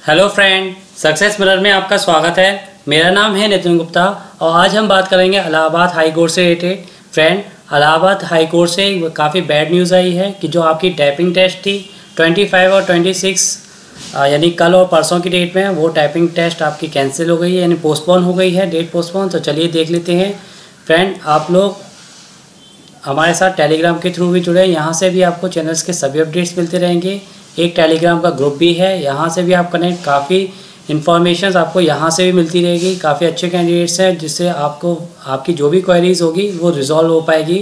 Hello friend, success mirror में आपका स्वागत है। मेरा नाम है नितिन गुप्ता और आज हम बात करेंगे इलाहाबाद हाई कोर्ट से related. Friend, Allahabad high court से काफ़ी बैड न्यूज़ आई है कि जो आपकी टाइपिंग टेस्ट थी 25 और 26 यानी कल और परसों की डेट में वो टाइपिंग टेस्ट आपकी कैंसिल हो गई है, यानी पोस्टपोन हो गई है, डेट पोस्टपोन। तो चलिए देख लेते हैं। फ्रेंड, आप लोग हमारे साथ टेलीग्राम के थ्रू भी जुड़े हैं, यहाँ से भी आपको चैनल्स के सभी अपडेट्स मिलते रहेंगे। एक टेलीग्राम का ग्रुप भी है, यहाँ से भी आप कनेक्ट, काफ़ी इन्फॉर्मेशन आपको यहाँ से भी मिलती रहेगी। काफ़ी अच्छे कैंडिडेट्स हैं जिससे आपको आपकी जो भी क्वेरीज होगी वो रिजॉल्व हो पाएगी।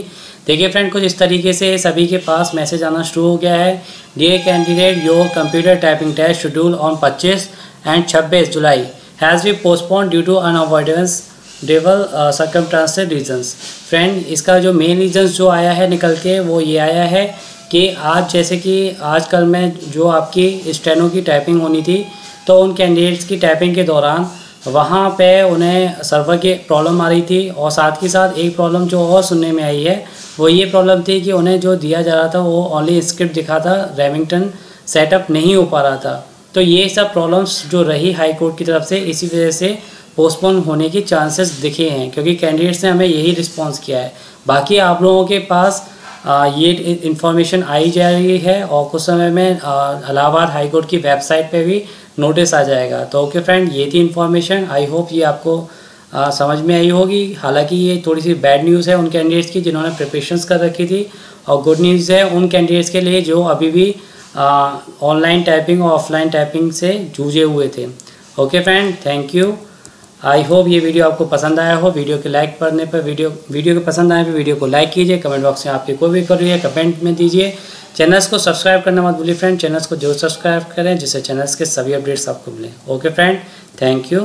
देखिए फ्रेंड, कुछ इस तरीके से सभी के पास मैसेज आना शुरू हो गया है। Dear candidate, your computer typing test schedule on 25 and 26 July has be postpone due to unavoidance डेवल सर्कमस्टेंसेस रीजंस। फ्रेंड, इसका जो मेन रीजंस जो आया है निकल के वो ये आया है कि आज जैसे कि आजकल में जो आपकी स्टेनो की टाइपिंग होनी थी, तो उन कैंडिडेट्स की टाइपिंग के दौरान वहाँ पे उन्हें सर्वर की प्रॉब्लम आ रही थी। और साथ ही साथ एक प्रॉब्लम जो और सुनने में आई है वो ये प्रॉब्लम थी कि उन्हें जो दिया जा रहा था वो ओनली स्क्रिप्ट दिखा था, रेमिंगटन सेटअप नहीं हो पा रहा था। तो ये सब प्रॉब्लम्स जो रही हाई कोर्ट की तरफ से, इसी वजह से पोस्टपोन होने की चांसेस दिखे हैं, क्योंकि कैंडिडेट्स ने हमें यही रिस्पॉन्स किया है। बाकी आप लोगों के पास ये इन्फॉर्मेशन आई जा रही है और कुछ समय में इलाहाबाद हाई कोर्ट की वेबसाइट पे भी नोटिस आ जाएगा। तो ओके फ्रेंड, ये थी इन्फॉर्मेशन। आई होप ये आपको समझ में आई होगी। हालांकि ये थोड़ी सी बैड न्यूज़ है उन कैंडिडेट्स की जिन्होंने प्रिपरेशंस कर रखी थी, और गुड न्यूज़ है उन कैंडिडेट्स के लिए जो अभी भी ऑनलाइन टाइपिंग और ऑफलाइन टाइपिंग से जूझे हुए थे। Okay friend, thank you. I hope ये वीडियो आपको पसंद आया हो। वीडियो के लाइक करने पर वीडियो को पसंद आए तो वीडियो को लाइक कीजिए। कमेंट बॉक्स में आपकी कोई भी क्वेरी है कमेंट में दीजिए। चैनल्स को सब्सक्राइब करना मत भूलिए फ्रेंड, चैनल्स को जरूर सब्सक्राइब करें जिससे चैनल्स के सभी अपडेट्स आपको मिलें। Okay friend, thank you.